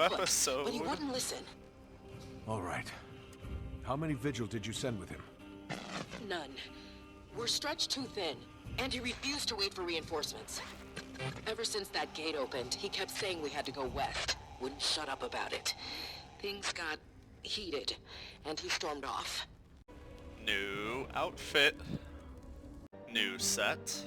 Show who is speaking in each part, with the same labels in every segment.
Speaker 1: episode.
Speaker 2: But he wouldn't listen.
Speaker 3: All right. How many vigil did you send with him?
Speaker 2: None. We're stretched too thin, and he refused to wait for reinforcements. Ever since that gate opened, he kept saying we had to go west. Wouldn't shut up about it. Things got heated, and he stormed off.
Speaker 1: New outfit. New set.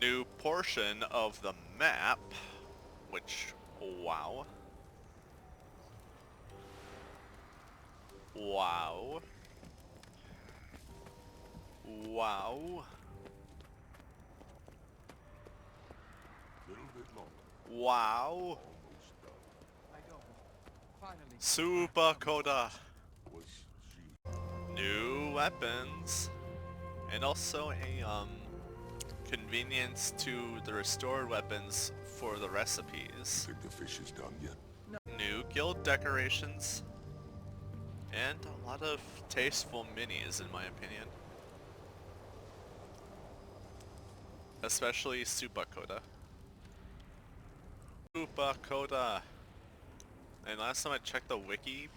Speaker 1: New portion of the map, which, wow. Wow. Wow.
Speaker 4: Little bit longer.
Speaker 1: Wow.
Speaker 4: Finally.
Speaker 1: Super Coda.
Speaker 4: Was she?
Speaker 1: New weapons. And also a, convenience to the restored weapons for the recipes.
Speaker 4: Think the fish is done yet?
Speaker 1: New guild decorations. And a lot of tasteful minis, in my opinion. Especially Super Coda. Super Coda. And last time I checked the wiki,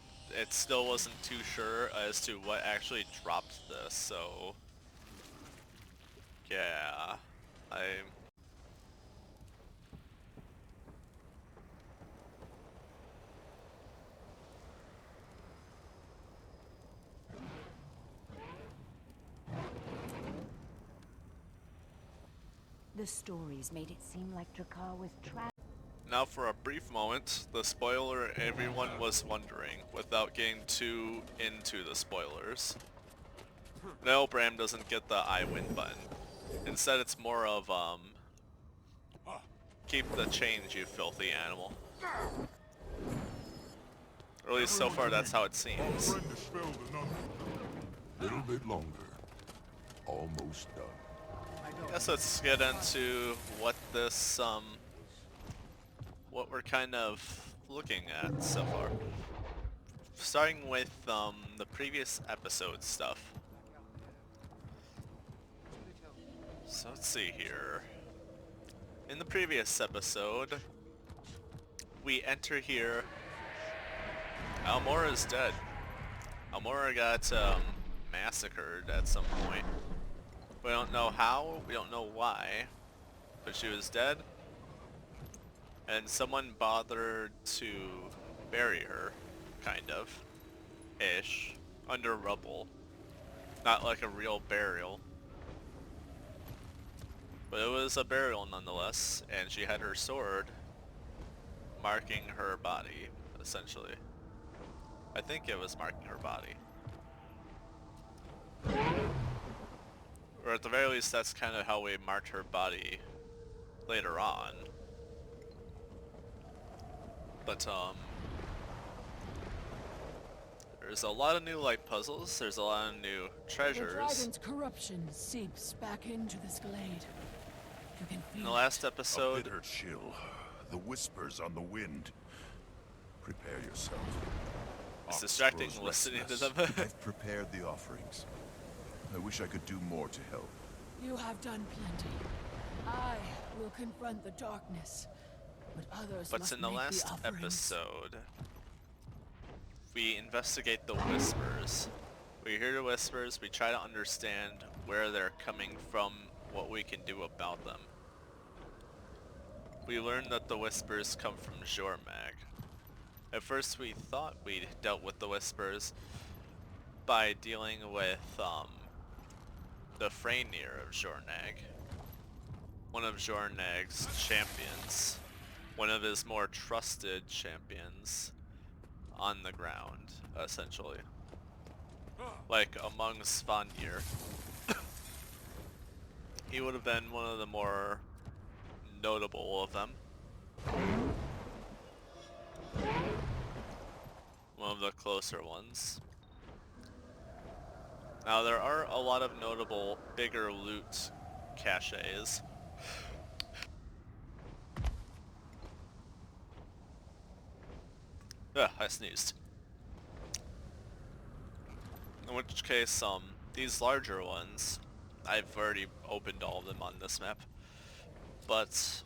Speaker 1: it still wasn't too sure as to what actually dropped this, so... yeah,
Speaker 5: The stories made it seem like Drakkar was trapped.
Speaker 1: Now for a brief moment, the spoiler everyone was wondering, without getting too into the spoilers. No, Bram doesn't get the I win button. Instead it's more of, keep the change, you filthy animal. Or at least so far that's how it seems.
Speaker 4: Little bit longer. Almost done.
Speaker 1: Guess let's get into what this, what we're kind of looking at so far. Starting with, the previous episode stuff. So let's see here. In the previous episode, we enter here. Almora is dead. Almora got, massacred at some point. We don't know how, we don't know why, but she was dead. And someone bothered to bury her, kind of, ish, under rubble. Not like a real burial. But it was a burial nonetheless, and she had her sword marking her body, essentially. I think it was marking her body. Or at the very least, that's kind of how we marked her body later on. But, there's a lot of new light puzzles, there's a lot of new treasures.
Speaker 6: The dragon's corruption seeps back into this glade. You can feel
Speaker 1: In the last
Speaker 4: A
Speaker 1: episode,
Speaker 4: bitter chill. The whispers on the wind. Prepare yourself.
Speaker 1: it's distracting
Speaker 4: Ox
Speaker 1: listening to
Speaker 4: restless.
Speaker 1: them.
Speaker 7: I've prepared the offerings. I wish I could do more to help.
Speaker 6: You have done plenty. I will confront the darkness, but others
Speaker 1: But
Speaker 6: must
Speaker 1: in the
Speaker 6: make
Speaker 1: last
Speaker 6: the offerings.
Speaker 1: episode, we investigate the whispers. We hear the whispers, we try to understand where they're coming from, what we can do about them. We learn that the whispers come from Jormag. At first we thought we dealt with the whispers by dealing with the Freynir of Jornag. One of Jornag's champions. One of his more trusted champions on the ground, essentially. Like among Svanir. He would have been one of the more notable of them. One of the closer ones. Now there are a lot of notable bigger loot caches. Ugh, I sneezed. In which case, these larger ones, I've already opened all of them on this map, but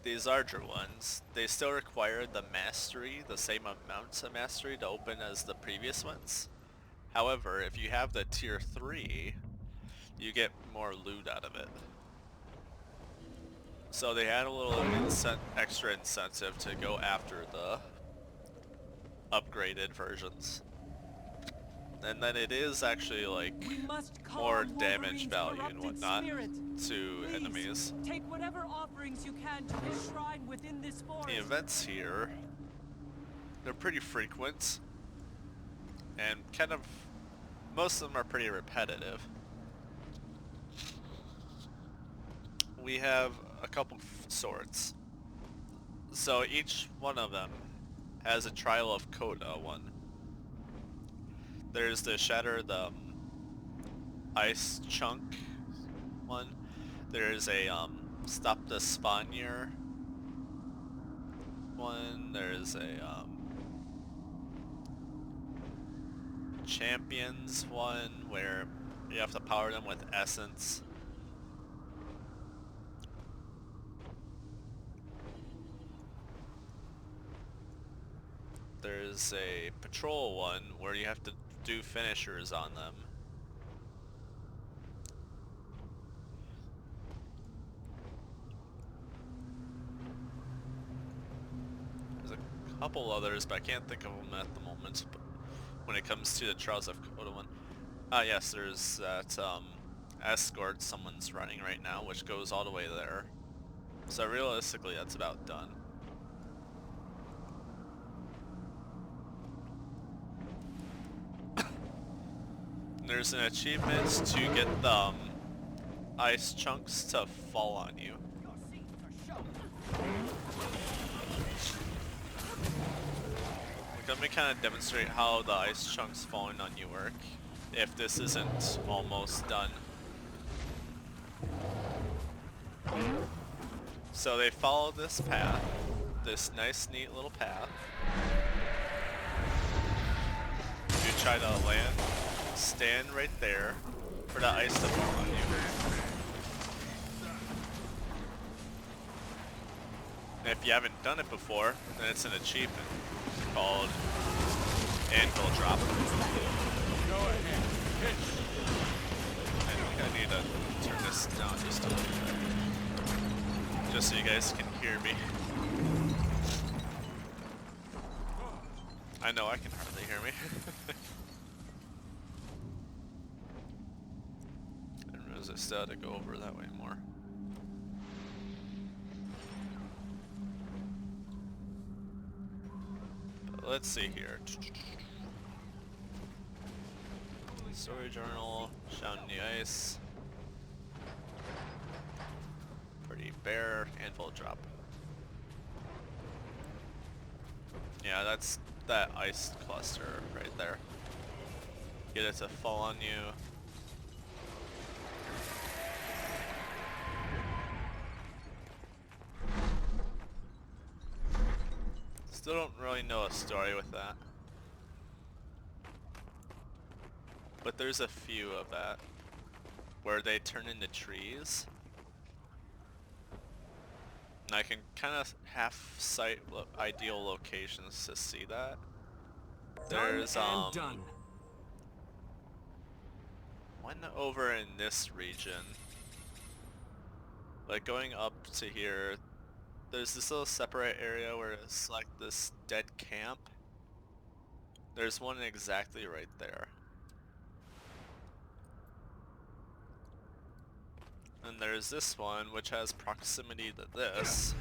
Speaker 1: these larger ones, they still require the mastery, the same amount of mastery to open as the previous ones. However, if you have the tier 3, you get more loot out of it. So they had a little extra incentive to go after the upgraded versions. And then it is actually like more damage value and whatnot to enemies.
Speaker 6: Take whatever offerings you can to his shrine within this forest.
Speaker 1: The events here, they're pretty frequent and kind of, most of them are pretty repetitive. We have a couple sorts. So each one of them has a trial of Coda one. There's the Shatter the Ice Chunk one. There's a Stop the Spawnier one. There's a Champions one where you have to power them with essence. There's a Patrol one where you have to do finishers on them. There's a couple others, but I can't think of them at the moment. But when it comes to the Trials of Coda one, yes, there's that escort someone's running right now, which goes all the way there. So realistically, that's about done. There's an achievement to get the ice chunks to fall on you. Let me kind of demonstrate how the ice chunks falling on you work, if this isn't almost done. So they follow this path, this nice neat little path. You try to land, stand right there for the ice to fall on you. And if you haven't done it before, then it's an achievement called Anvil Drop.
Speaker 3: Go ahead.
Speaker 1: I think I need to turn this down just a little bit, just so you guys can hear me. I know I can hardly hear me. I didn't realize I still had to go over that way more. But let's see here. Story journal, Shouting the Ice. Pretty Bear, Anvil Drop. Yeah, that's that ice cluster right there. Get it to fall on you. Still don't really know a story with that. But there's a few of that where they turn into trees. And I can kind of half sight ideal locations to see that. There's
Speaker 3: done.
Speaker 1: one over in this region. Like going up to here, there's this little separate area where it's like this dead camp. There's one exactly right there. And there's this one which has proximity to this.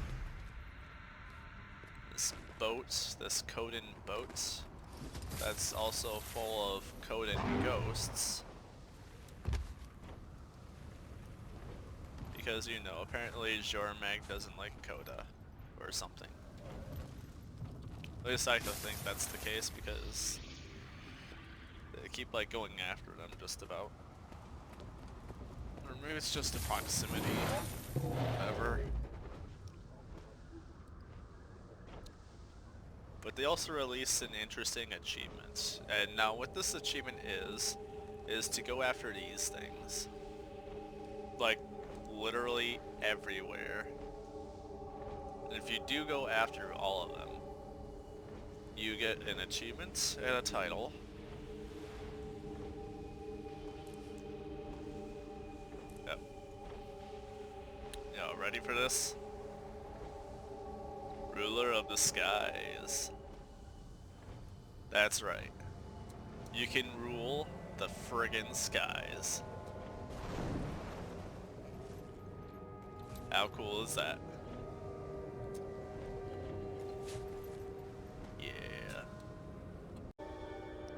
Speaker 1: This boat, this Coden boat. That's also full of Coden ghosts. Because, you know, apparently Bjora Marches doesn't like Coda or something. At least I don't think that's the case because they keep like going after them just about. Or Maybe it's just the proximity. Whatever. But they also released an interesting achievement. And now what this achievement is to go after these things. Like, literally everywhere. And if you do go after all of them, you get an achievement and a title. Yep. Yeah, ready for this? Ruler of the skies. That's right. You can rule the friggin' skies. How cool is that? Yeah.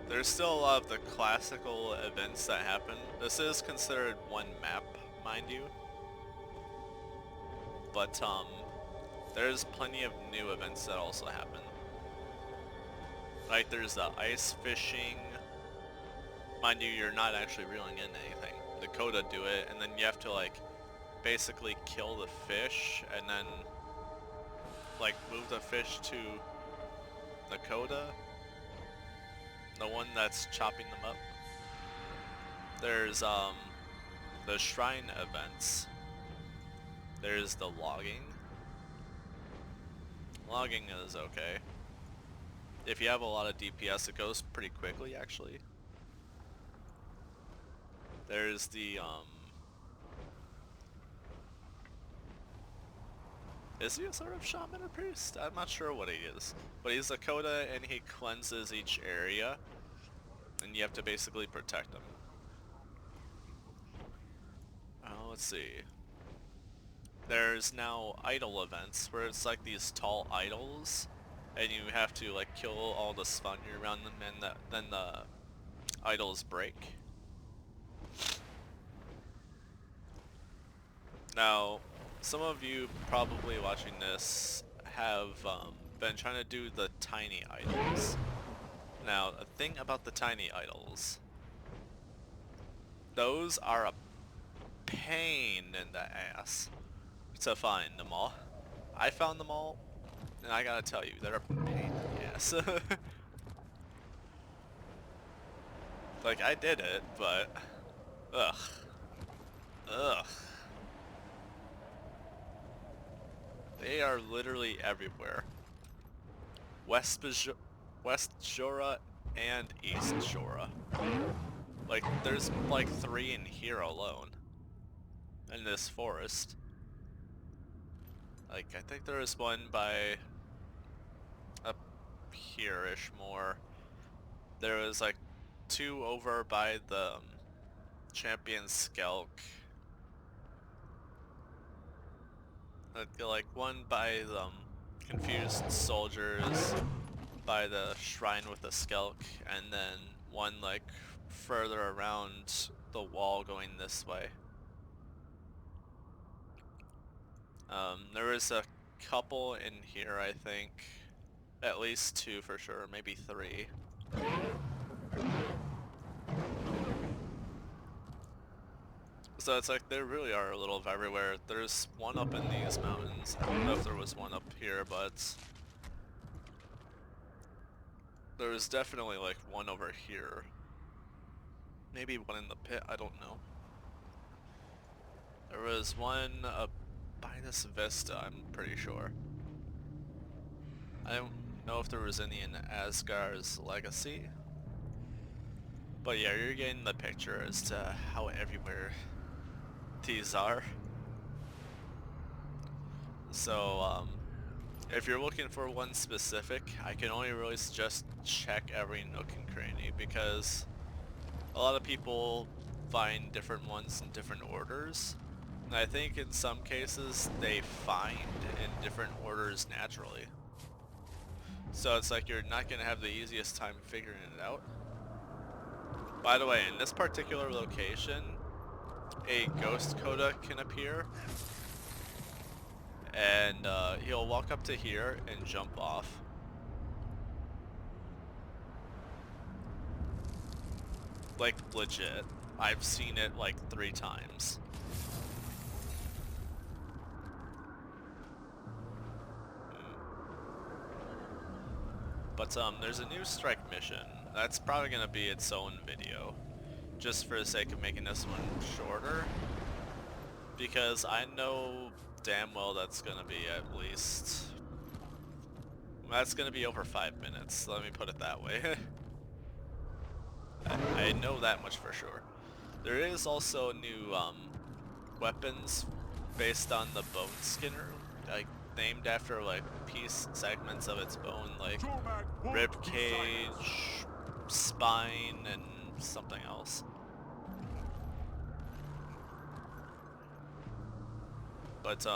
Speaker 1: There's still a lot of the classical events that happen. This is considered one map, mind you. But, there's plenty of new events that also happen. Like, there's the ice fishing. Mind you, you're not actually reeling in anything. The Coda do it, and then you have to, like, basically kill the fish, and then, like, move the fish to the Coda. The one that's chopping them up. There's, the shrine events. There's the logging. Logging is okay. If you have a lot of DPS, it goes pretty quickly, actually. There's the, is he a sort of shaman or priest? I'm not sure what he is. But he's a Coda, and he cleanses each area. And you have to basically protect them. Let's see. There's now idol events, where it's like these tall idols. And you have to, like, kill all the spawn around them, and then the idols break. Now, some of you probably watching this have been trying to do the tiny idols. Now, a thing about the tiny idols, those are a pain in the ass to find them all. I found them all, and I gotta tell you, they're a pain in the ass. Like, I did it, but ugh. Ugh. They are literally everywhere. West Bjora and East Bjora. Like, there's like 3 in here alone. In this forest. Like, I think there is one by up here-ish more. There was like 2 over by the Champion Skelk. Like one by the Confused Soldiers, by the Shrine with the Skelk, and then one like further around the wall going this way. There was a couple in here, I think. At least 2 for sure, maybe 3. So it's like, they really are a little of everywhere. There's one up in these mountains. I don't know if there was one up here, but there was definitely like one over here. Maybe one in the pit, I don't know. There was one up by this vista, I'm pretty sure. I don't know if there was any in Asgard's Legacy. But yeah, you're getting the picture as to how everywhere these are. So, if you're looking for one specific, I can only really suggest check every nook and cranny, because a lot of people find different ones in different orders. And I think in some cases they find in different orders naturally. So it's like you're not going to have the easiest time figuring it out. By the way, in this particular location, a ghost Coda can appear. And he'll walk up to here and jump off. Like, legit. I've seen it like 3 times. But there's a new strike mission. That's probably gonna be its own video, just for the sake of making this one shorter. Because I know damn well that's gonna be at least... That's gonna be over 5 minutes, let me put it that way. I know that much for sure. There is also new weapons based on the Boneskinner, like named after like piece segments of its bone, like rib cage, spine, and something else. But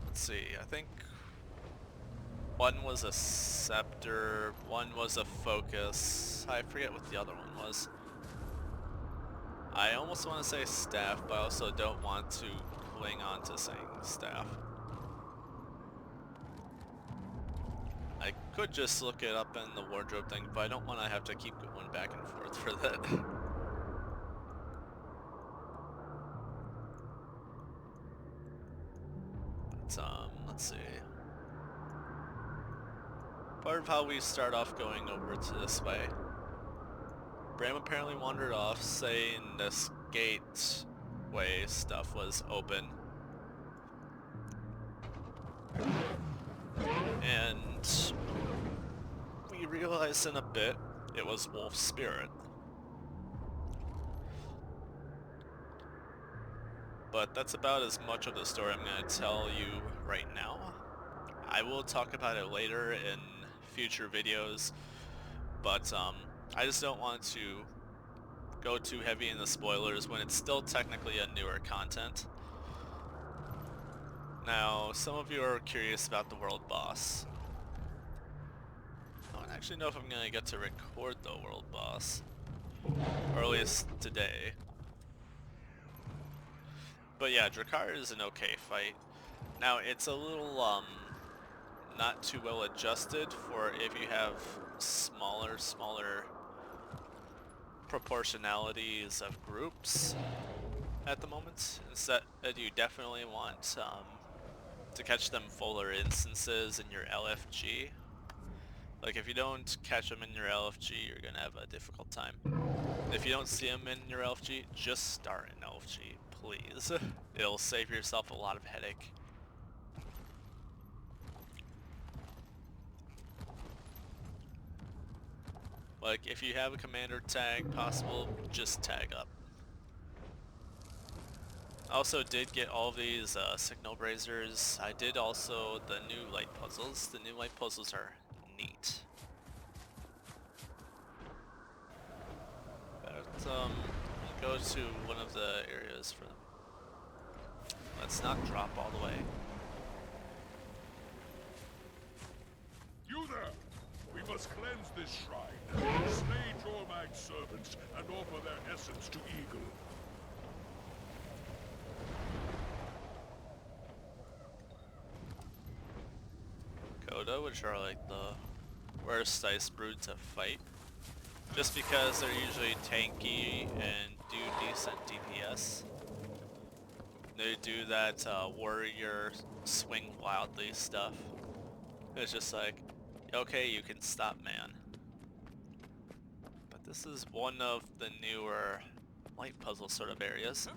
Speaker 1: let's see, I think one was a scepter, one was a focus, I forget what the other one was. I almost want to say staff, but I also don't want to cling on to saying staff. I could just look it up in the wardrobe thing, but I don't want to have to keep going back and forth for that. But, let's see. Part of how we start off going over to this way. Bram apparently wandered off, saying this gateway stuff was open. And we realized in a bit it was Wolf's spirit. But that's about as much of the story I'm going to tell you right now. I will talk about it later in future videos, but I just don't want to go too heavy in the spoilers when it's still technically a newer content. Now, some of you are curious about the world boss. I don't actually know if I'm going to get to record the world boss, or at least today. But yeah, Drakkar is an okay fight. Now, it's a little not too well adjusted for if you have smaller proportionalities of groups at the moment. Instead, you definitely want to catch them fuller instances in your LFG. Like if you don't catch them in your LFG, you're gonna have a difficult time. If you don't see them in your LFG, just start in LFG, please. It'll save yourself a lot of headache. Like, if you have a commander tag possible, just tag up. I also did get all these signal brazers. I did also the new light puzzles. The new light puzzles are neat. But, go to one of the areas for them. Let's not drop all the way.
Speaker 4: You there! We must cleanse this shrine, slay Jormag's servants, and offer their essence to Eagle.
Speaker 1: Coda, which are like the worst ice brood to fight. Just because they're usually tanky and do decent DPS. They do that warrior swing wildly stuff. It's just like, okay, you can stop, man. But this is one of the newer light puzzle sort of areas.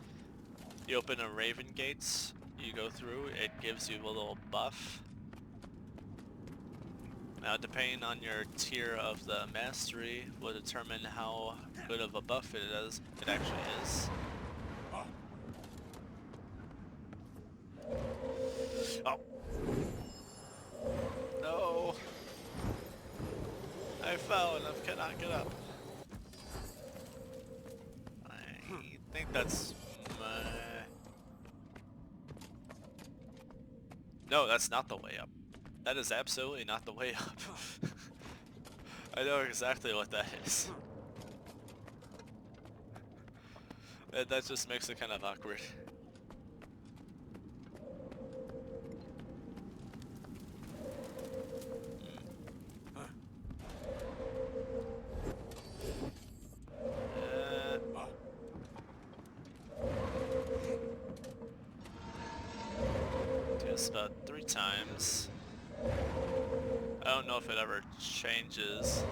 Speaker 1: You open a Raven Gates, you go through, it gives you a little buff. Now depending on your tier of the mastery will determine how good of a buff it actually is. Oh. No. I fell and I cannot get up. I think that's my... No, that's not the way up. That is absolutely not the way up. I know exactly what that is. That just makes it kind of awkward. Do this about 3 times. I don't know if it ever changes.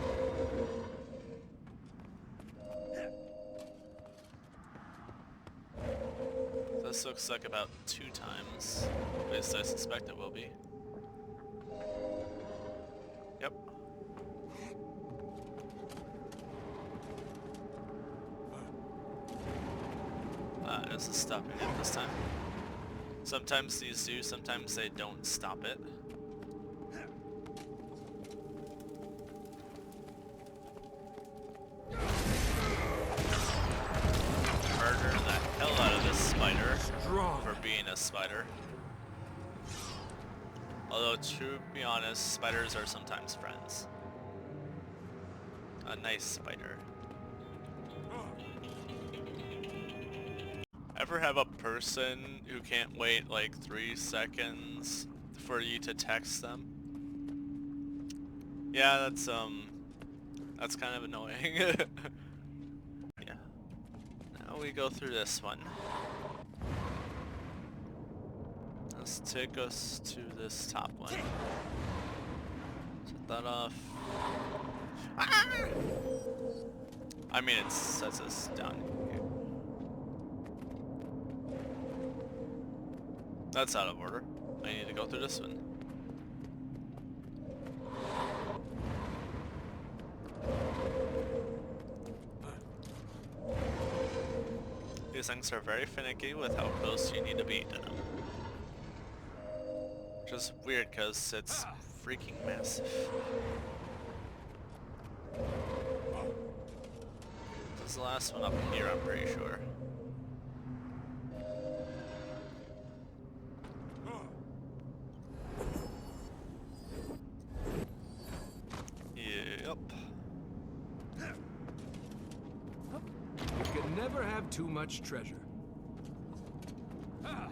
Speaker 1: This looks like about 2 times. At least I suspect it will be. Yep. This is stopping it this time. Sometimes these do, sometimes they don't stop it. Murder the hell out of this spider for being a spider. Although, to be honest, spiders are sometimes friends. A nice spider. Ever have a person who can't wait like 3 seconds for you to text them? Yeah, that's kind of annoying. Yeah. Now we go through this one. Let's take us to this top one. Set that off. Ah! I mean, it sets us down here. That's out of order. I need to go through this one. These things are very finicky with how close you need to be to them. Which is weird because it's freaking massive. This is the last one up here, I'm pretty sure. Yep.
Speaker 3: You can never have too much treasure.
Speaker 1: The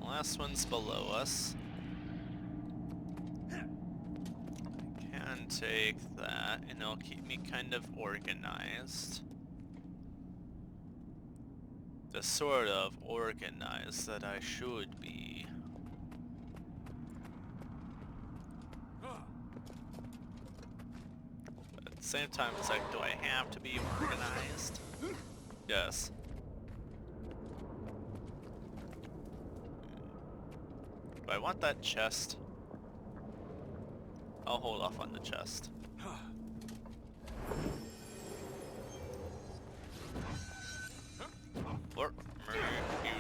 Speaker 1: last one's below us. I can take that and it'll keep me kind of organized. The sort of organized that I should be. But at the same time, it's like, do I have to be organized? Yes. Do I want that chest? I'll hold off on the chest. Grothmar,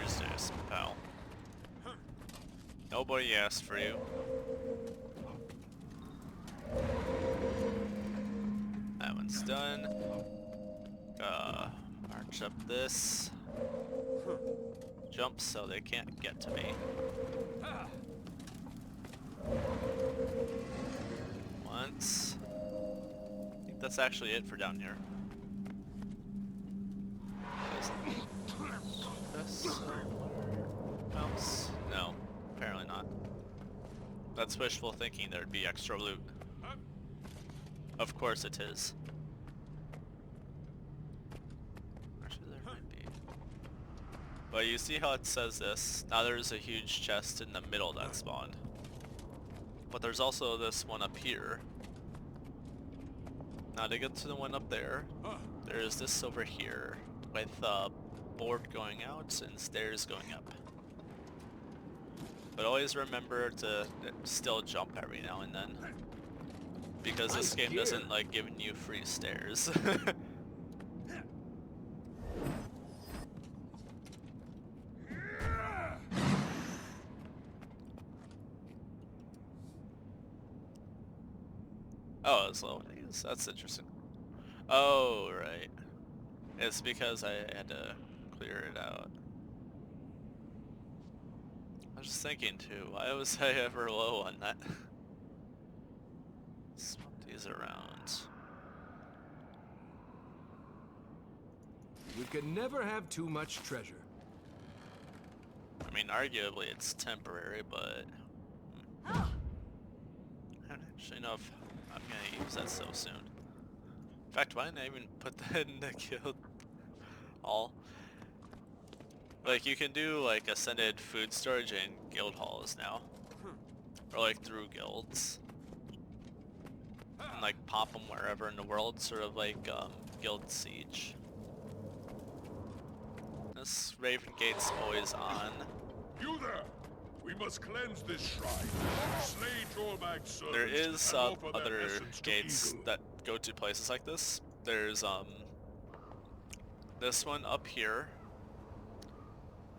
Speaker 1: use this, pal. Nobody asked for you. That one's done. March up this. Jump so they can't get to me. Once. I think that's actually it for down here. Else? No, apparently not. That's wishful thinking there'd be extra loot. Of course it is. Actually, there might be. But you see how it says this? Now there's a huge chest in the middle that spawned. But there's also this one up here. Now to get to the one up there, there's this over here with a board going out and stairs going up. But always remember to still jump every now and then. Because this game doesn't like giving you free stairs. Oh, it's low. That's interesting. Oh, right. It's because I had to clear it out. I was just thinking too, why was I ever low on that? Swap these around.
Speaker 3: You can never have too much treasure.
Speaker 1: I mean, arguably it's temporary, but I don't actually know if I'm gonna use that so soon. In fact, why didn't I even put that in the guild hall? Like, you can do like ascended food storage in guild halls now. or like through guilds, and like pop them wherever in the world, sort of like Guild Siege. This Raven Gate's always on.
Speaker 4: You there! We must cleanse this shrine, slay Jormag's servants,
Speaker 1: There is
Speaker 4: and offer their
Speaker 1: other
Speaker 4: essence to
Speaker 1: gates
Speaker 4: Eagle.
Speaker 1: that go to places like this. There's this one up here.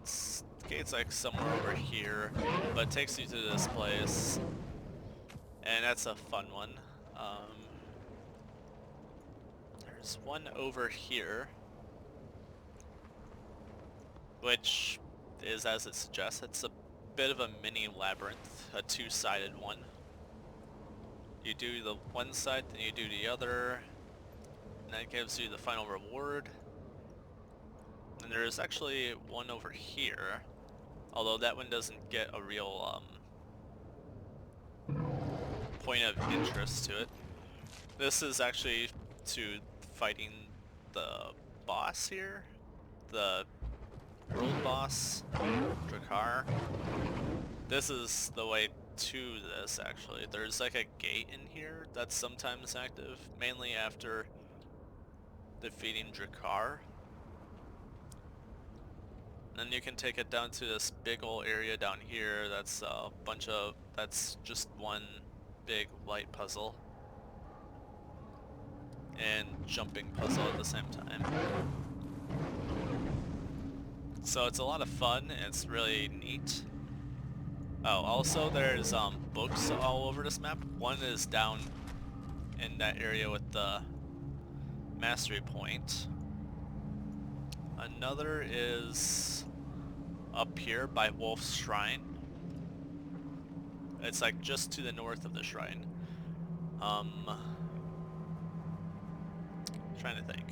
Speaker 1: The gate's like somewhere over here, but it takes you to this place, and that's a fun one. There's one over here, which is, as it suggests, it's a bit of a mini labyrinth, a two-sided one. You do the one side, then you do the other, and that gives you the final reward. And there's actually one over here, although that one doesn't get a real point of interest to it. This is actually to fighting the boss here, the world boss, Drakar. This is the way to this, actually. There's like a gate in here that's sometimes active, mainly after defeating Drakar. Then you can take it down to this big ol' area down here that's a bunch of, that's just one big light puzzle and jumping puzzle at the same time. So it's a lot of fun, and it's really neat. Oh, also there's books all over this map. One is down in that area with the mastery point. Another is up here by Wolf's Shrine. It's like just to the north of the shrine. Trying to think.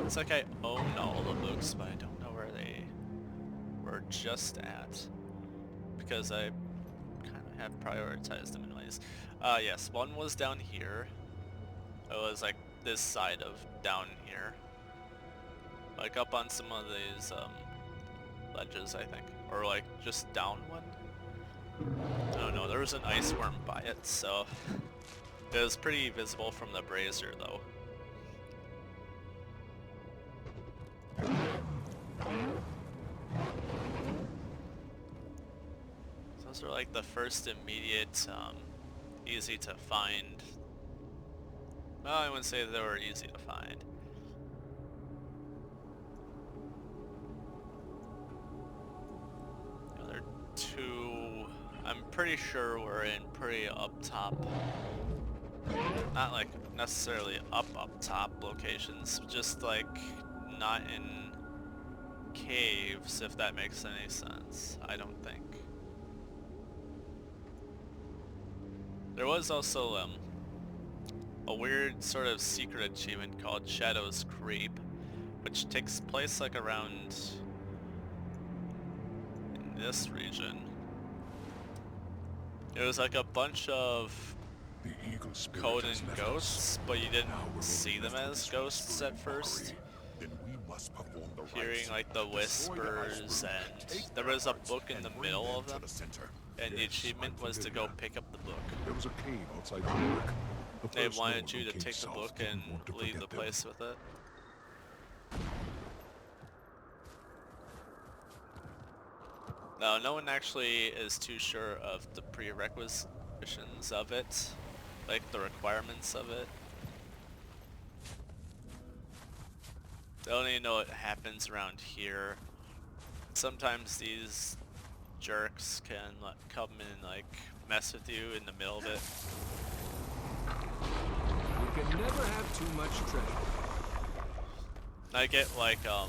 Speaker 1: It's like I own all the books, but I don't know where they were just at, because I kind of have prioritized them in ways. Yes, one was down here. It was like this side of down here, like up on some of these ledges, I think, or like just down one. I don't know. There was an ice worm by it, so it was pretty visible from the brazier, though. Those are like the first immediate, easy to find. Well, I wouldn't say they were easy to find. The other two, I'm pretty sure we're in pretty up top. Not like necessarily up top locations, just like not in caves, if that makes any sense. I don't think. There was also a weird sort of secret achievement called Shadow's Creep, which takes place like around in this region. It was like a bunch of
Speaker 4: The Eagle Spirit
Speaker 1: Coden
Speaker 4: has left
Speaker 1: ghosts,
Speaker 4: us.
Speaker 1: but you didn't
Speaker 4: Now we're
Speaker 1: see
Speaker 4: only
Speaker 1: them
Speaker 4: left with
Speaker 1: as
Speaker 4: this
Speaker 1: ghosts
Speaker 4: whisper
Speaker 1: at first.
Speaker 4: mockery. Then we must perform the
Speaker 1: Hearing
Speaker 4: rites.
Speaker 1: like the
Speaker 4: Destroy the
Speaker 1: whispers,
Speaker 4: iceberg,
Speaker 1: and
Speaker 4: take
Speaker 1: there
Speaker 4: their
Speaker 1: was a
Speaker 4: hearts,
Speaker 1: book in
Speaker 4: and
Speaker 1: the
Speaker 4: bring
Speaker 1: middle
Speaker 4: them
Speaker 1: of
Speaker 4: to
Speaker 1: them,
Speaker 4: the center.
Speaker 1: and the
Speaker 4: Yes,
Speaker 1: achievement
Speaker 4: I'm
Speaker 1: was to go
Speaker 4: familiar.
Speaker 1: pick up the book.
Speaker 4: There was a cave outside the work. The
Speaker 1: They
Speaker 4: first
Speaker 1: wanted
Speaker 4: known
Speaker 1: you
Speaker 4: on
Speaker 1: to
Speaker 4: King
Speaker 1: take the
Speaker 4: South
Speaker 1: book
Speaker 4: didn't
Speaker 1: and
Speaker 4: want to
Speaker 1: leave the
Speaker 4: forget them.
Speaker 1: place with it. No, no one actually is too sure of the prerequisitions of it, like the requirements of it. They only know it happens around here. Sometimes these jerks can like, come and like mess with you in the middle of it.
Speaker 3: We can never have too much treasure.
Speaker 1: I get like a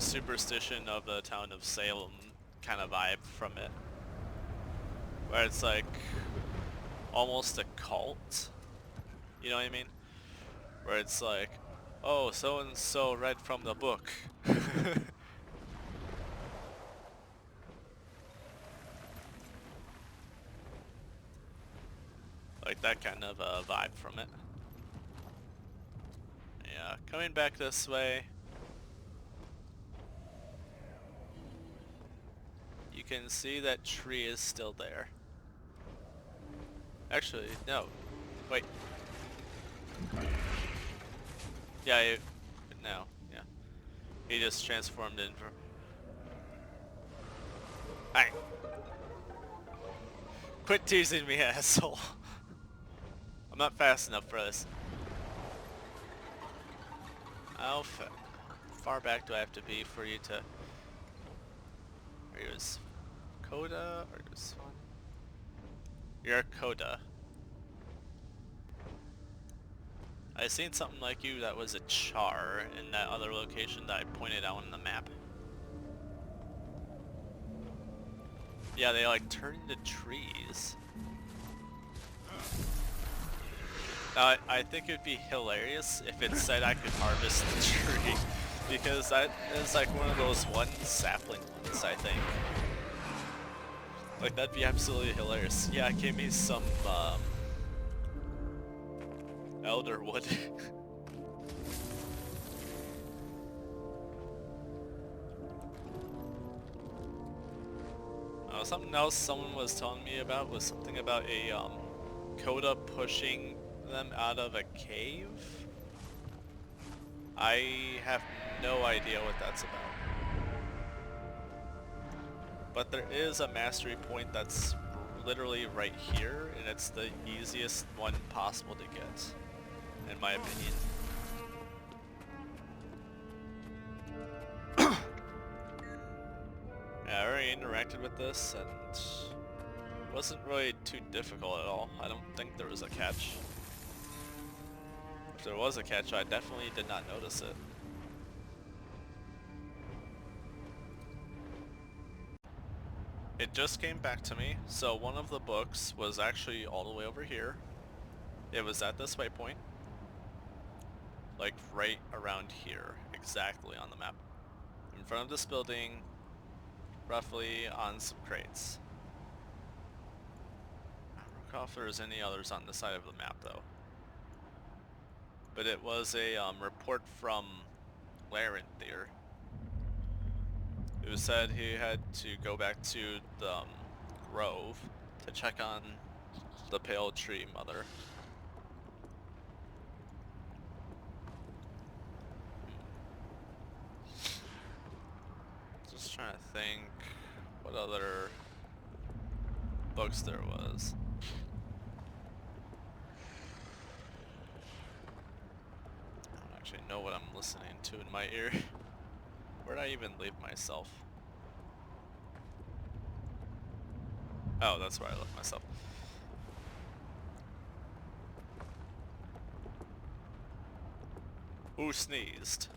Speaker 1: superstition of the town of Salem kind of vibe from it, where it's like almost a cult, you know what I mean? Where it's like, oh, so and so read from the book. Like that kind of vibe from it. Yeah, coming back this way. you can see that tree is still there. Actually, no. Wait. Yeah, no, yeah. He just transformed into... Hey! Quit teasing me, asshole. I'm not fast enough for this. How far back do I have to be for you to... Here's Coda, or this one? You're Coda. I seen something like you that was a char in that other location that I pointed out on the map. Yeah, they like turn into trees. Now, I think it would be hilarious if it said I could harvest the tree, because that is like one of those one sapling ones, I think. Like, that'd be absolutely hilarious. Yeah, give me some, elder wood. Something else someone was telling me about was something about a, Coda pushing them out of a cave? I have no idea what that's about. But there is a mastery point that's literally right here, and it's the easiest one possible to get, in my opinion. Yeah, I already interacted with this, and it wasn't really too difficult at all. I don't think there was a catch. If there was a catch, I definitely did not notice it. It just came back to me, so one of the books was actually all the way over here. It was at this waypoint. Like right around here, exactly on the map. In front of this building, roughly on some crates. I don't recall if there's any others on the side of the map though. But it was a report from Larenthier, who said he had to go back to the grove to check on the pale tree mother. Just trying to think what other books there was. I don't actually know what I'm listening to in my ear. Where'd I even leave myself? Oh, that's where I left myself. Who sneezed?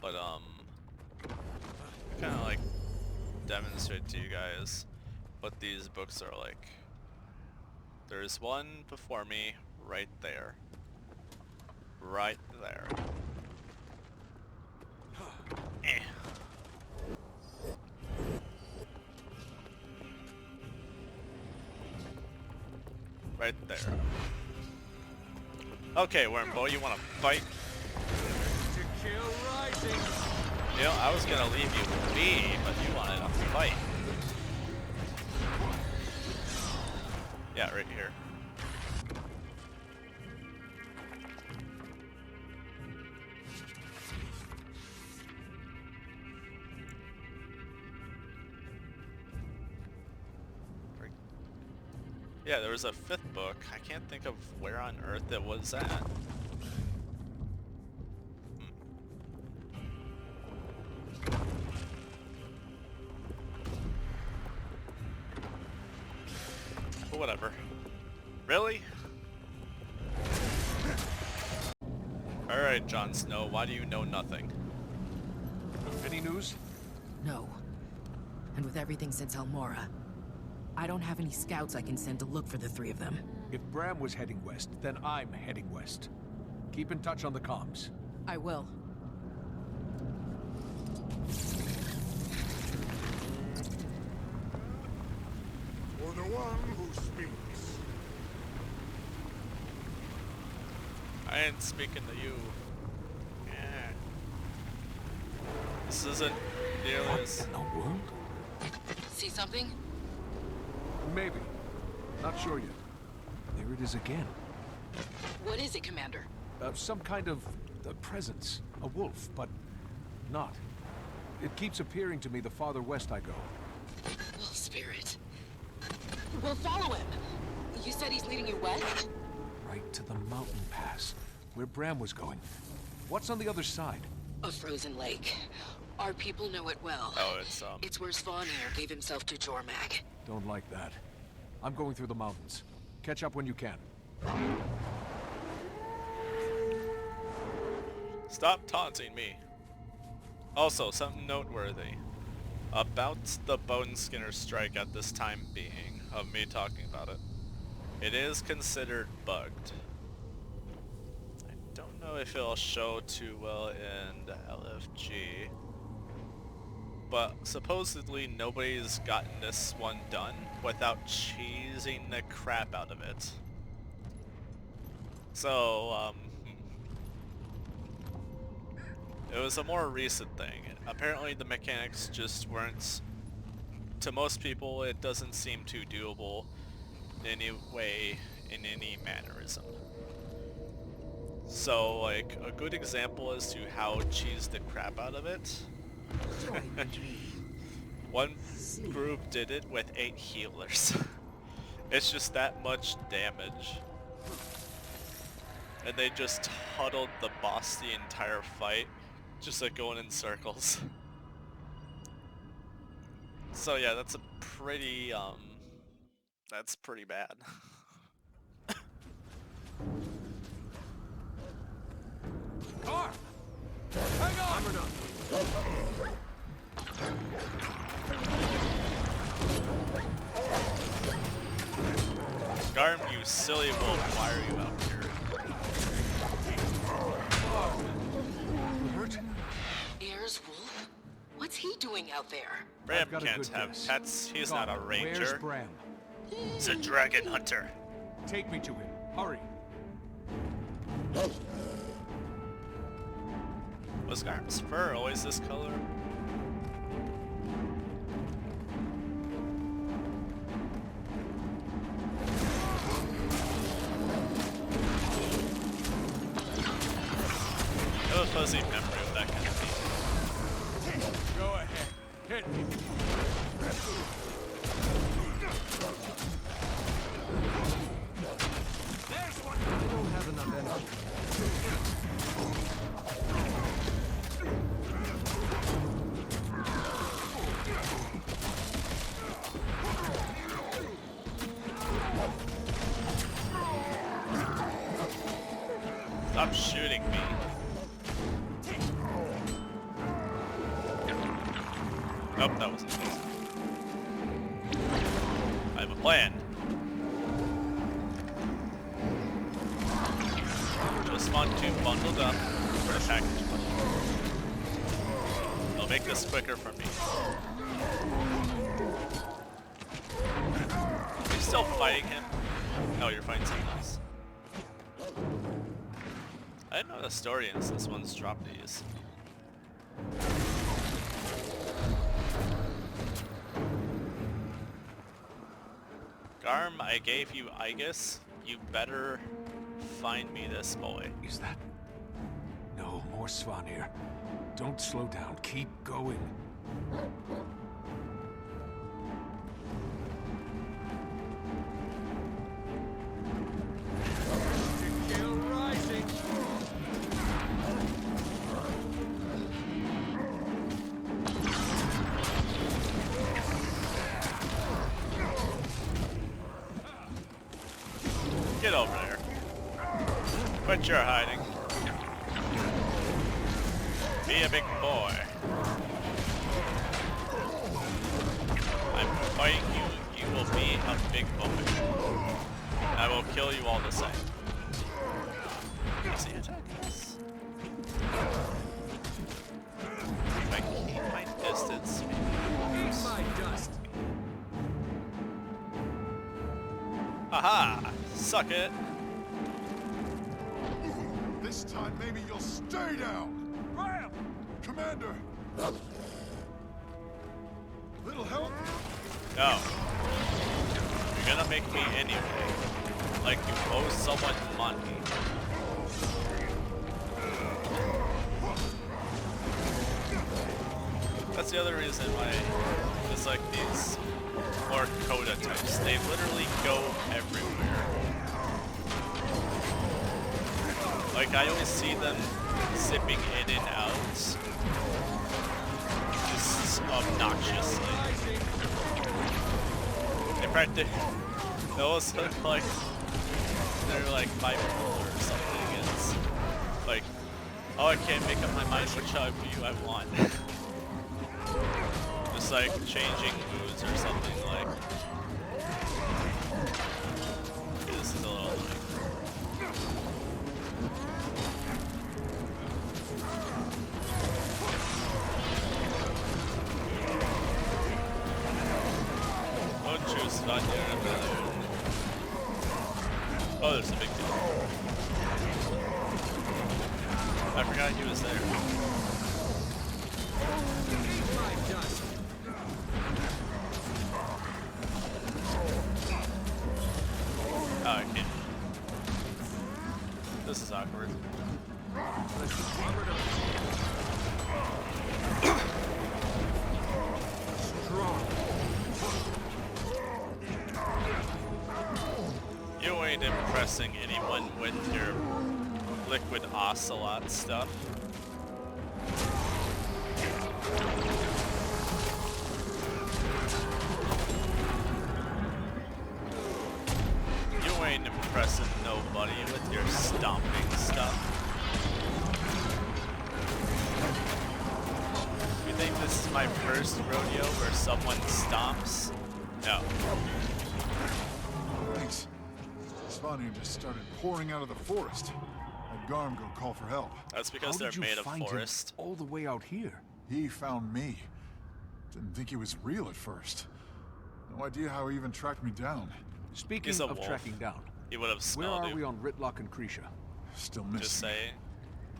Speaker 1: But kind of like demonstrate to you guys what these books are like. There's one before me right there. Right there. Eh. Right there. Okay, Wormbo, you wanna fight? You know, I was gonna leave you be, but you wanted to fight. Yeah, right here. Yeah, there was a fifth book. I can't think of where on earth it was at. But whatever. Really? Alright, Jon Snow, why do you know nothing?
Speaker 3: Any news?
Speaker 8: No. And with everything since Almora, I don't have any scouts I can send to look for the three of them.
Speaker 3: If Bram was heading west, then I'm heading west. Keep in touch on the comms.
Speaker 8: I will.
Speaker 4: For the one who speaks.
Speaker 1: I ain't speaking to you. Yeah. This isn't nearly as...
Speaker 3: In the world?
Speaker 2: See something?
Speaker 3: Maybe. Not sure yet. There it is again.
Speaker 2: What is it, Commander?
Speaker 3: Some kind of presence. A wolf, but not. It keeps appearing to me the farther west I go.
Speaker 2: Wolf spirit. We'll follow him. You said he's leading you west?
Speaker 3: Right to the mountain pass, where Bram was going. What's on the other side?
Speaker 2: A frozen lake. Our people know it well.
Speaker 1: Oh,
Speaker 2: It's where Svanir gave himself to Jormag.
Speaker 3: Don't like that. I'm going through the mountains. Catch up when you can.
Speaker 1: Stop taunting me. Also, something noteworthy about the Boneskinner strike at this time being, of me talking about it. It is considered bugged. I don't know if it'll show too well in the LFG, but supposedly nobody's gotten this one done without cheesing the crap out of it. So, it was a more recent thing. Apparently the mechanics just weren't, to most people it doesn't seem too doable in any way, in any mannerism. So like, a good example as to how cheese the crap out of it. One group did it with 8 healers. It's just that much damage. And they just huddled the boss the entire fight, just like going in circles. So yeah, that's a pretty, that's pretty bad.
Speaker 3: Car! Hang on! Hammered up.
Speaker 1: Garm, you silly wolf, why are you out here?
Speaker 3: Hurt?
Speaker 2: Ayers Wolf? What's he doing out there?
Speaker 1: Bram
Speaker 3: I've got a
Speaker 1: can't
Speaker 3: good
Speaker 1: have
Speaker 3: guess.
Speaker 1: pets, he's
Speaker 3: God,
Speaker 1: not a
Speaker 3: Where's
Speaker 1: ranger.
Speaker 3: Bram?
Speaker 1: He's a dragon hunter.
Speaker 3: Take me to him. Hurry.
Speaker 1: Was Garm's fur always this color? I have a fuzzy memory of that kind of thing.
Speaker 3: Go ahead. Hit me. There's one. I don't have enough energy.
Speaker 1: Stop shooting me. Nope, that wasn't it. I have a plan. Just want to bundled up for the package bundle. It'll make this quicker for me. Are you still fighting him? No, you're fighting someone else. I didn't know the historians this one's dropped these. Garm, I gave you Aegis. You better find me this boy.
Speaker 3: Is that... No, more Svanir. Don't slow down. Keep going. Still rising.
Speaker 1: Get over there. Quit your hiding. Be a big boy. I'm fighting you. You will be a big boy. I will kill you all the same. Easy attacks. If I keep my distance.
Speaker 3: Eat my dust.
Speaker 1: Haha! Suck it!
Speaker 4: This time maybe you'll stay down!
Speaker 3: Bram!
Speaker 4: Commander!
Speaker 7: Little help?
Speaker 1: No. You're gonna make me anyway. Like you owe someone money. That's the other reason why it's like these more Coda types. They literally go everywhere. Like I always see them zipping in and out. Just obnoxiously. In fact, they almost look like they're like bipolar or something. It's like, oh, I can't make up my mind which view I want. Just like changing moods or something like. Okay, this is a little annoying. Don't choose not your ability. Oh, there's a big deal. I forgot he was there. Oh, I can't. This is awkward. You ain't impressing anyone with your liquid ocelot stuff. You ain't impressing nobody with your stomping stuff. You think this is my first rodeo where someone stomps? No.
Speaker 7: Thanks. Svanir just started pouring out of the forest. Had Garm go call for help.
Speaker 1: That's because
Speaker 3: How
Speaker 1: they're
Speaker 3: did you
Speaker 1: made of
Speaker 3: find him
Speaker 1: forest.
Speaker 3: all the way out here?
Speaker 7: He found me. Didn't think he was real at first. No idea how he even tracked me down.
Speaker 3: Speaking
Speaker 1: He's a
Speaker 3: of
Speaker 1: wolf.
Speaker 3: tracking down,
Speaker 1: He would have
Speaker 3: where
Speaker 1: smelled
Speaker 3: are
Speaker 1: you.
Speaker 3: we on Ritlock and Krisha?
Speaker 7: Still missing.
Speaker 1: Just saying.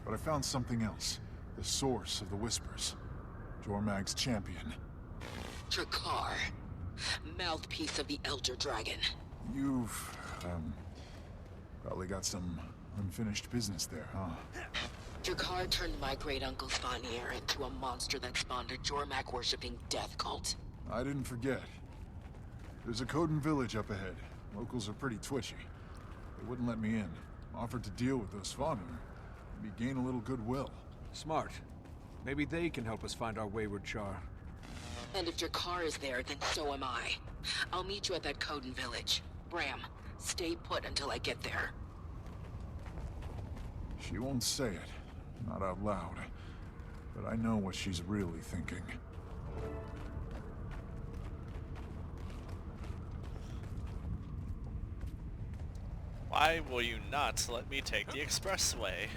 Speaker 7: But I found something else. The source of the whispers. Jormag's champion.
Speaker 2: Drakkar, mouthpiece of the Elder Dragon.
Speaker 7: You've, probably got some unfinished business there, huh?
Speaker 2: Drakkar turned my great-uncle Svanir into a monster that spawned a Jormag-worshipping death cult.
Speaker 7: I didn't forget. There's a Coden village up ahead. Locals are pretty twitchy. They wouldn't let me in. Offered to deal with those Svanir. Maybe gain a little goodwill.
Speaker 3: Smart. Maybe they can help us find our wayward Char.
Speaker 2: And if Drakkar is there, then so am I. I'll meet you at that Coden village. Bram, stay put until I get there.
Speaker 7: She won't say it. Not out loud. But I know what she's really thinking.
Speaker 1: Why will you not let me take the expressway?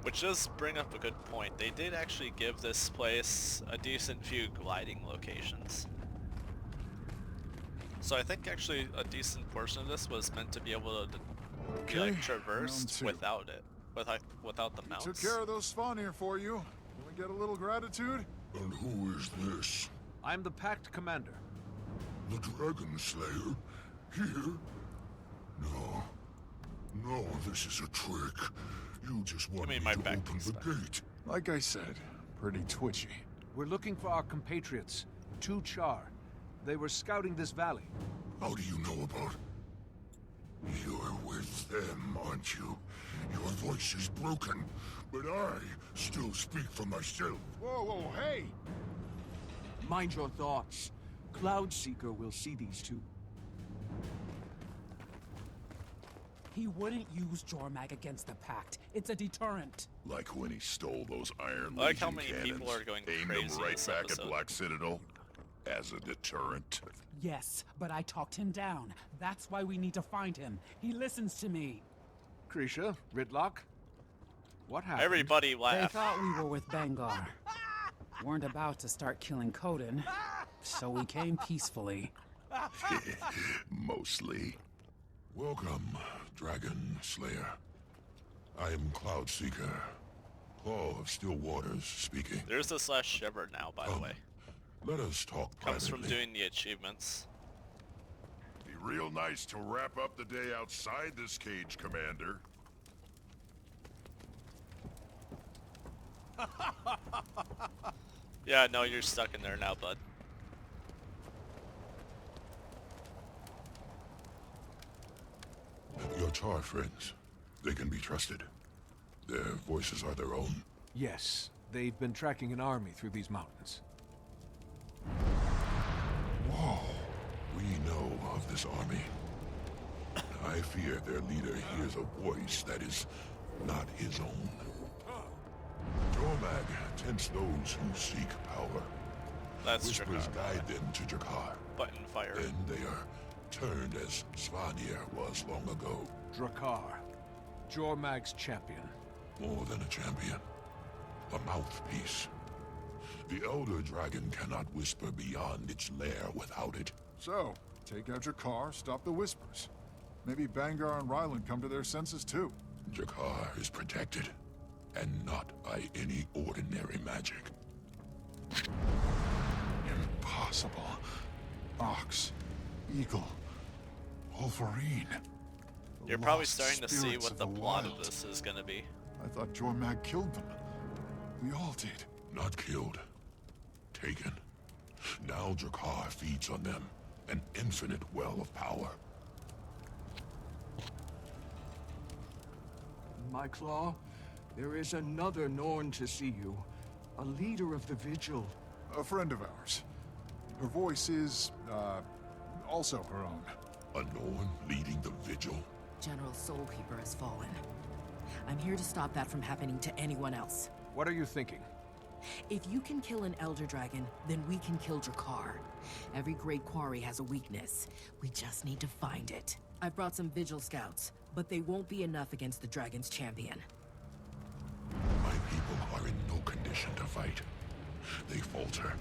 Speaker 1: Which does bring up a good point. They did actually give this place a decent few gliding locations. So I think actually a decent portion of this was meant to be able to be like traversed without it. Without the mounts.
Speaker 7: Took care of those Svanir for you. Can we get a little gratitude?
Speaker 4: And who is this?
Speaker 3: I'm the Pact Commander.
Speaker 4: The Dragon Slayer? Here? No. No, this is a trick. You just want me
Speaker 1: mean my
Speaker 4: to
Speaker 1: back
Speaker 4: open
Speaker 1: is
Speaker 4: the
Speaker 1: back.
Speaker 4: gate.
Speaker 7: Like I said, pretty twitchy.
Speaker 3: We're looking for our compatriots, 2 Char. They were scouting this valley.
Speaker 4: How do you know about... You're with them, aren't you? Your voice is broken, but I still speak for myself.
Speaker 7: Whoa, whoa, hey!
Speaker 9: Mind your thoughts. Cloudseeker will see these 2.
Speaker 6: He wouldn't use Jormag against the Pact. It's a deterrent.
Speaker 4: Like when he stole those Iron
Speaker 1: I like how
Speaker 4: Legion
Speaker 1: many
Speaker 4: cannons,
Speaker 1: people are going
Speaker 4: aimed
Speaker 1: crazy
Speaker 4: them right
Speaker 1: this
Speaker 4: back
Speaker 1: episode.
Speaker 4: at Black Citadel as a deterrent.
Speaker 6: Yes, but I talked him down. That's why we need to find him. He listens to me.
Speaker 3: Krisha, Ritlock, what happened?
Speaker 1: Everybody
Speaker 6: They
Speaker 1: laugh.
Speaker 6: thought we were with Bengar. Weren't about to start killing Coden, so we came peacefully.
Speaker 4: Mostly. Welcome, Dragon Slayer. I am Cloudseeker. Claw of Still Waters speaking.
Speaker 1: There's this last shiver now, by the way.
Speaker 4: Let us talk
Speaker 1: Comes from
Speaker 4: privately.
Speaker 1: doing the achievements.
Speaker 4: Be real nice to wrap up the day outside this cage, Commander.
Speaker 1: Yeah, no, you're stuck in there now, bud.
Speaker 4: Your Char friends, they can be trusted. Their voices are their own.
Speaker 3: Yes, they've been tracking an army through these mountains.
Speaker 4: Whoa. We know of this army. I fear their leader hears a voice that is not his own. Jormag tempts those who seek power.
Speaker 1: That's
Speaker 4: Whispers
Speaker 1: Jakar.
Speaker 4: guide them to Jakar.
Speaker 1: Button fire.
Speaker 4: Then they are turned as Svanir was long ago.
Speaker 3: Drakkar, Jormag's champion.
Speaker 4: More than a champion. A mouthpiece. The Elder Dragon cannot whisper beyond its lair without it.
Speaker 7: So, take out your car, stop the whispers. Maybe Bangar and Ryland come to their senses too.
Speaker 4: Jakar is protected, and not by any ordinary magic.
Speaker 7: Impossible. Ox, Eagle, Wolverine. The
Speaker 1: You're probably
Speaker 7: lost
Speaker 1: starting to see
Speaker 7: spirits
Speaker 1: what
Speaker 7: of
Speaker 1: the plot of
Speaker 7: wild.
Speaker 1: this is gonna be.
Speaker 7: I thought Jormag killed them. We all did.
Speaker 4: Not killed. Taken. Now Jakar feeds on them, an infinite well of power.
Speaker 9: My Claw, there is another Norn to see you. A leader of the Vigil.
Speaker 7: A friend of ours. Her voice is, also her own.
Speaker 4: A Norn leading the Vigil?
Speaker 8: General Soulkeeper has fallen. I'm here to stop that from happening to anyone else.
Speaker 3: What are you thinking?
Speaker 8: If you can kill an Elder Dragon, then we can kill Jakar. Every great quarry has a weakness. We just need to find it. I've brought some Vigil scouts, but they won't be enough against the Dragon's champion.
Speaker 4: My people are in no condition to fight. They falter.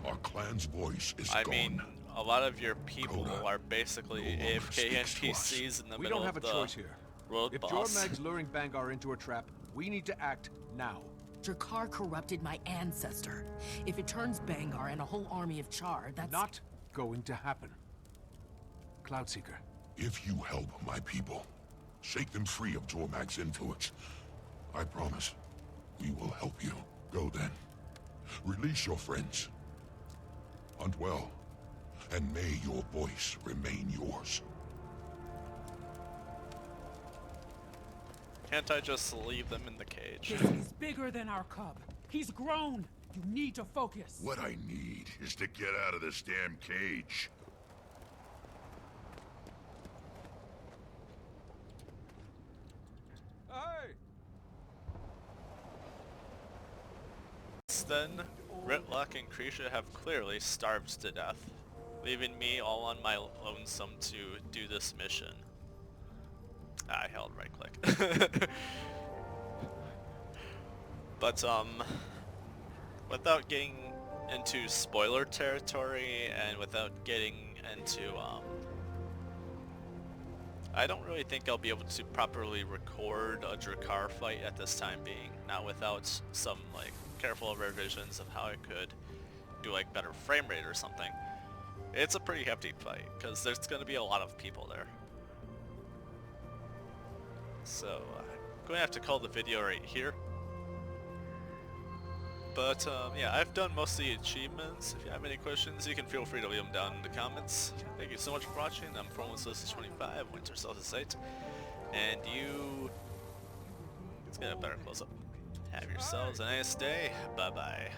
Speaker 4: Our clan's voice is
Speaker 1: I
Speaker 4: gone.
Speaker 1: mean, a lot of your people
Speaker 4: Coda
Speaker 1: are basically
Speaker 4: no longer
Speaker 1: AFK
Speaker 4: speaks to
Speaker 1: NPCs in the
Speaker 3: We
Speaker 1: middle
Speaker 3: don't have
Speaker 1: of
Speaker 3: a
Speaker 1: the
Speaker 3: choice here.
Speaker 1: world
Speaker 3: If
Speaker 1: boss.
Speaker 3: Jormag's luring Bangar into a trap, we need to act now.
Speaker 8: Jakar corrupted my ancestor. If it turns Bangar and a whole army of Char, that's...
Speaker 3: Not going to happen. Cloudseeker,
Speaker 4: If you help my people, shake them free of Jormag's influence, I promise we will help you. Go then. Release your friends. Hunt well, and may your voice remain yours.
Speaker 1: Can't I just leave them in the cage?
Speaker 6: He's bigger than our cub. He's grown. You need to focus.
Speaker 4: What I need is to get out of this damn cage.
Speaker 3: Hey!
Speaker 1: Then, Ritlock and Krisha have clearly starved to death, leaving me all on my lonesome to do this mission. I held right click. But, without getting into spoiler territory and without getting into, I don't really think I'll be able to properly record a Drakkar fight at this time being, not without some, like, careful revisions of how I could do, like, better frame rate or something. It's a pretty hefty fight, because there's going to be a lot of people there. So, I'm going to have to call the video right here. But, yeah, I've done most of the achievements. If you have any questions, you can feel free to leave them down in the comments. Thank you so much for watching. I'm Formless25, Winter Solstice 8. And you... Let's get a better close-up. Have yourselves a nice day. Bye-bye.